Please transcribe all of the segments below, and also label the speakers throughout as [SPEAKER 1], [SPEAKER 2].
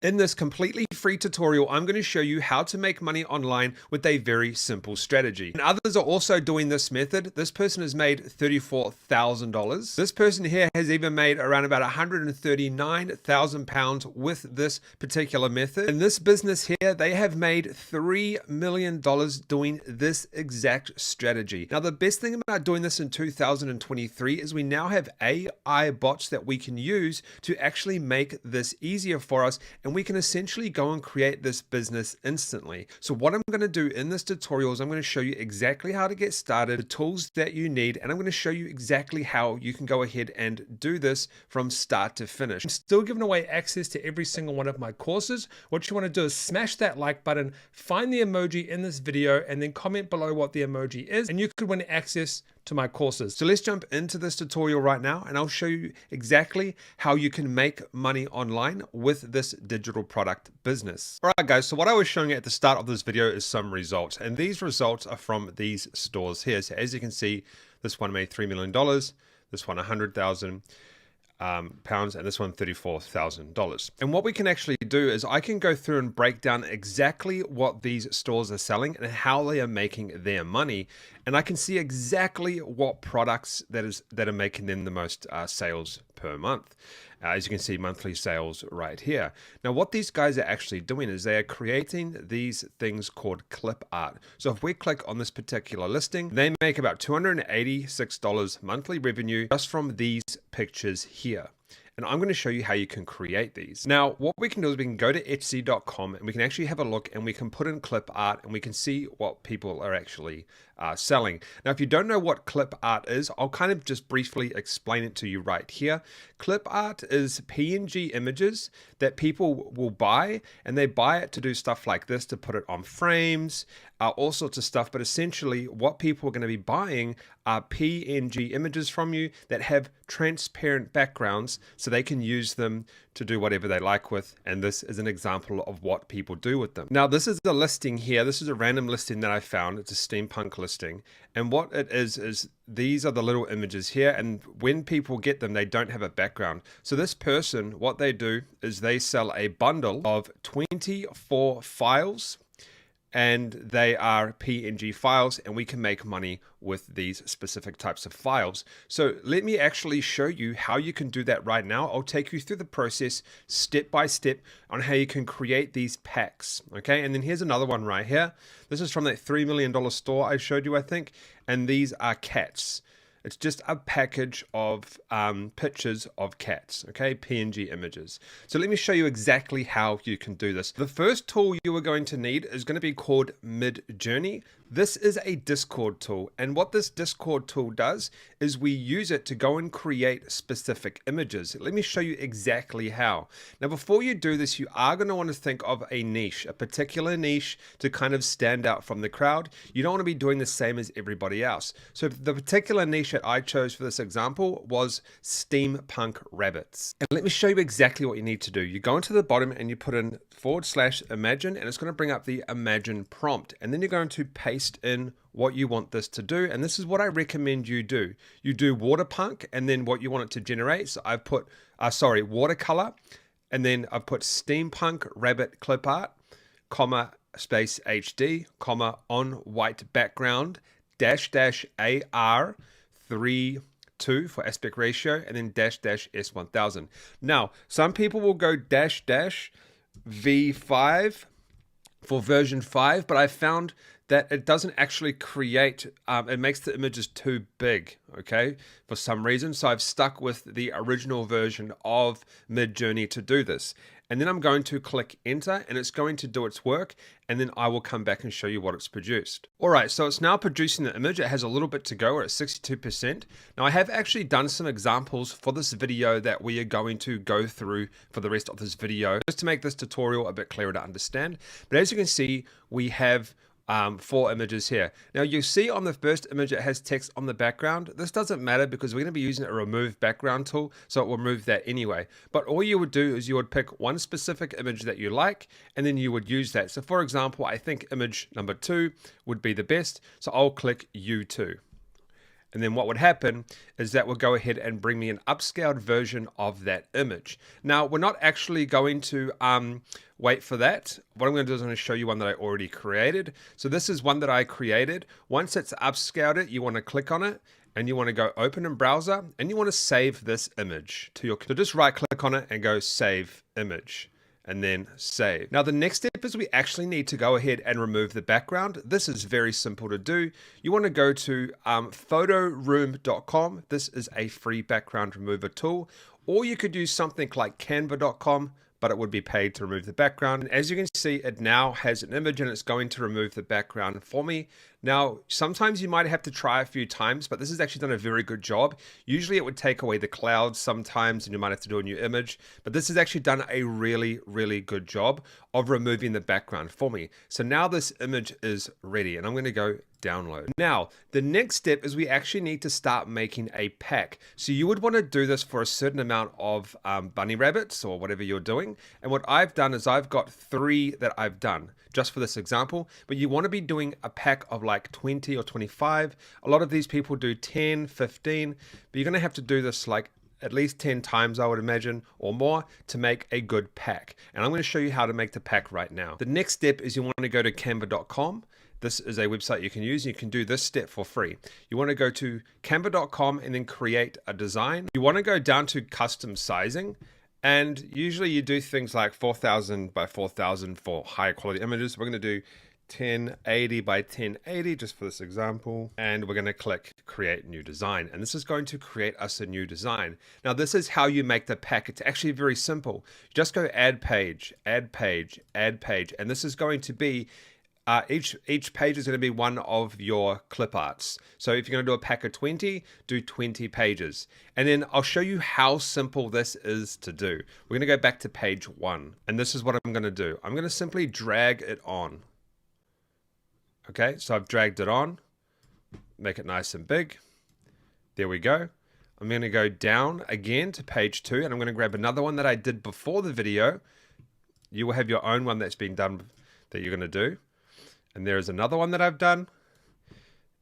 [SPEAKER 1] In this completely free tutorial, I'm going to show you how to make money online with a very simple strategy. And others are also doing this method. This person has made $34,000. This person here has even made around about £139,000 with this particular method. In this business here, they have made $3 million doing this exact strategy. Now, the best thing about doing this in 2023 is we now have AI bots that we can use to actually make this easier for us, and we can essentially go and create this business instantly. So what I'm going to do in this tutorial is I'm going to show you exactly how to get started, the tools that you need, and I'm going to show you exactly how you can go ahead and do this from start to finish. I'm still giving away access to every single one of my courses. What you want to do is smash that like button, find the emoji in this video, and then comment below what the emoji is, and you could win access to my courses. So let's jump into this tutorial right now, and I'll show you exactly how you can make money online with this digital product business. All right, guys, so what I was showing you at the start of this video is some results, and these results are from these stores here. So as you can see, this one made $3 million, this one 100,000 pounds, and this one $34,000. And what we can actually do is I can go through and break down exactly what these stores are selling and how they are making their money, and I can see exactly what products that are making them the most sales per month. As you can see, monthly sales right here. Now, what these guys are actually doing is they are creating these things called clip art. So if we click on this particular listing, they make about $286 monthly revenue just from these pictures here. And I'm going to show you how you can create these. Now, what we can do is we can go to Etsy.com and we can actually have a look, and we can put in clip art and we can see what people are actually selling. Now, if you don't know what clip art is, I'll kind of just briefly explain it to you right here. Clip art is PNG images that people will buy, and they buy it to do stuff like this, to put it on frames, all sorts of stuff. But essentially what people are going to be buying are PNG images from you that have transparent backgrounds, so they can use them to do whatever they like with. And this is an example of what people do with them. Now, this is the listing here. This is a random listing that I found. It's a steampunk listing. And what it is these are the little images here. And when people get them, they don't have a background. So this person, what they do is they sell a bundle of 24 files, and they are PNG files, and we can make money with these specific types of files. So let me actually show you how you can do that right now. I'll take you through the process step by step on how you can create these packs, okay? And then here's another one right here. This is from that $3 million store I showed you, I think, and these are cats. It's just a package of pictures of cats, okay? PNG images. So let me show you exactly how you can do this. The first tool you are going to need is going to be called Midjourney. This is a Discord tool, and what this Discord tool does is we use it to go and create specific images. Let me show you exactly how. Now, before you do this, you are going to want to think of a niche, a particular niche, to kind of stand out from the crowd. You don't want to be doing the same as everybody else. So the particular niche that I chose for this example was steampunk rabbits. And let me show you exactly what you need to do. You go into the bottom and you put in /imagine, and it's going to bring up the imagine prompt, and then you're going to paste in what you want this to do. And this is what I recommend you do. You do waterpunk, and then what you want it to generate. So I've put watercolor, and then I've put steampunk rabbit clip art, comma, space HD, comma, on white background, --AR 3:2 for aspect ratio, and then --S1000. Now, some people will go --V5 for version 5, but I found that it doesn't actually create, it makes the images too big, okay, for some reason. So I've stuck with the original version of Midjourney to do this. And then I'm going to click enter, and it's going to do its work, and then I will come back and show you what it's produced. All right, so it's now producing the image. It has a little bit to go. We're at 62%. Now, I have actually done some examples for this video that we are going to go through for the rest of this video, just to make this tutorial a bit clearer to understand. But as you can see, we have 4 images here. Now, you see on the first image it has text on the background. This doesn't matter because we're going to be using a remove background tool, so it will remove that anyway. But all you would do is you would pick one specific image that you like, and then you would use that. So for example, I think image number 2 would be the best, so I'll click U2. And then what would happen is that will go ahead and bring me an upscaled version of that image. Now, we're not actually going to wait for that. What I'm going to do is I'm going to show you one that I already created. So this is one that I created. Once it's upscaled it, you want to click on it and you want to go open in browser and you want to save this image to your, so just right click on it and go save image. And then save. Now the next step is we actually need to go ahead and remove the background. This is very simple to do. You want to go to photoroom.com. This is a free background remover tool. Or you could use something like canva.com, but it would be paid to remove the background. And as you can see, it now has an image and it's going to remove the background for me. Now, sometimes you might have to try a few times, but this has actually done a very good job. Usually it would take away the clouds sometimes and you might have to do a new image, but this has actually done a really, really good job of removing the background for me. So now this image is ready and I'm going to go download. Now, the next step is we actually need to start making a pack. So you would want to do this for a certain amount of bunny rabbits or whatever you're doing. And what I've done is I've got 3 that I've done just for this example, but you want to be doing a pack of like 20 or 25. A lot of these people do 10, 15, but you're going to have to do this like at least 10 times, I would imagine, or more to make a good pack. And I'm going to show you how to make the pack right now. The next step is you want to go to canva.com. This is a website you can use. You can do this step for free. You want to go to canva.com and then create a design. You want to go down to custom sizing. And usually you do things like 4000 by 4000 for higher quality images. We're going to do 1080 by 1080 just for this example. And we're going to click create new design. And this is going to create us a new design. Now this is how you make the pack. It's actually very simple. You just go add page, add page, add page. And this is going to be each page is going to be one of your clip arts. So if you're going to do a pack of 20, do 20 pages. And then I'll show you how simple this is to do. We're going to go back to page 1. And this is what I'm going to do. I'm going to simply drag it on. Okay, so I've dragged it on. Make it nice and big. There we go. I'm going to go down again to page 2. And I'm going to grab another one that I did before the video. You will have your own one that's been done that you're going to do. And there is another one that I've done.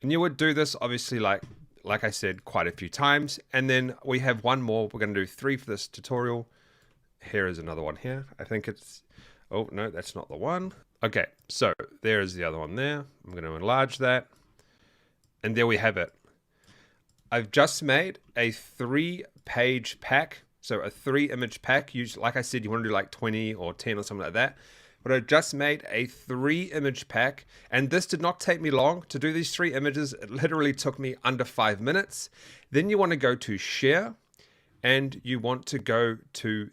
[SPEAKER 1] And you would do this, obviously, like I said, quite a few times. And then we have one more. We're going to do 3 for this tutorial. Here is another one here. I think it's, oh, no, that's not the one. Okay, so there is the other one there. I'm going to enlarge that. And there we have it. I've just made a 3-page pack. So a 3-image pack. Usually, like I said, you want to do like 20 or 10 or something like that. But I just made a 3-image pack, and this did not take me long to do these 3 images. It literally took me under 5 minutes. Then you want to go to share, and you want to go to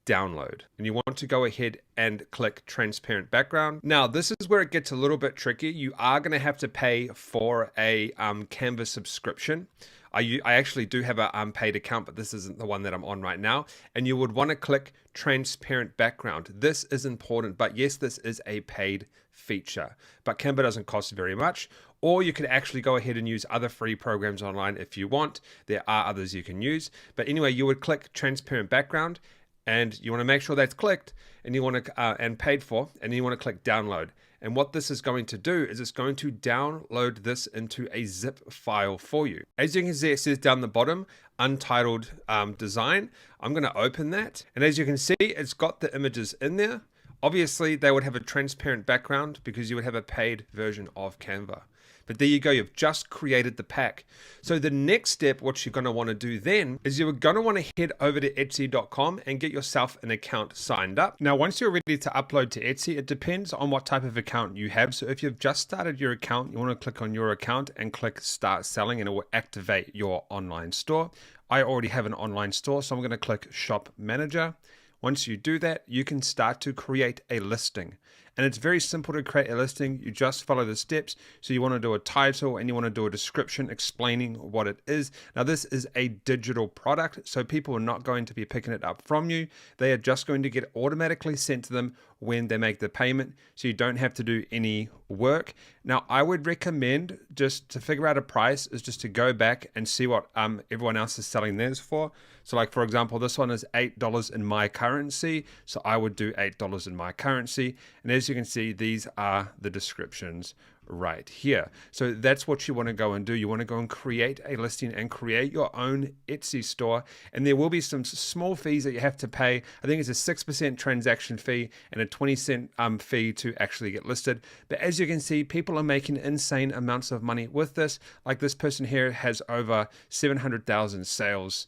[SPEAKER 1] download, and you want to go ahead and click transparent background. Now this is where it gets a little bit tricky. You are going to have to pay for a Canva subscription. I actually do have a paid account, but this isn't the one that I'm on right now. And you would want to click transparent background. This is important, but yes, this is a paid feature, but Canva doesn't cost very much. Or you could actually go ahead and use other free programs online if you want. There are others you can use. But anyway, you would click transparent background and you want to make sure that's clicked and you want to and paid for, and then you want to click download. And what this is going to do is it's going to download this into a zip file for you. As you can see, it says down the bottom, untitled design. I'm going to open that. And as you can see, it's got the images in there. Obviously, they would have a transparent background because you would have a paid version of Canva. But there you go, you've just created the pack. So the next step, what you're going to want to do then is you're going to want to head over to Etsy.com and get yourself an account signed up. Now, once you're ready to upload to Etsy, it depends on what type of account you have. So if you've just started your account, you want to click on your account and click start selling, and it will activate your online store. I already have an online store, so I'm going to click shop manager. Once you do that, you can start to create a listing. And it's very simple to create a listing. You just follow the steps. So you want to do a title and you want to do a description explaining what it is. Now this is a digital product, so people are not going to be picking it up from you. They are just going to get automatically sent to them when they make the payment, so you don't have to do any work. Now I would recommend, just to figure out a price, is just to go back and see what everyone else is selling theirs for. So like, for example, this one is $8 in my currency, so I would do $8 in my currency. And as as you can see, these are the descriptions right here. So that's what you want to go and do. You want to go and create a listing and create your own Etsy store. And there will be some small fees that you have to pay. I think it's a 6% transaction fee and a 20-cent fee to actually get listed. But as you can see, people are making insane amounts of money with this. Like this person here has over 700,000 sales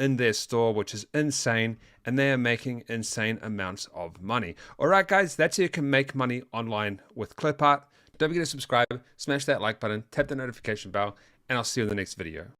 [SPEAKER 1] in their store, which is insane, and they are making insane amounts of money. All right, guys, that's how you can make money online with clip art. Don't forget to subscribe, smash that like button, tap the notification bell, and I'll see you in the next video.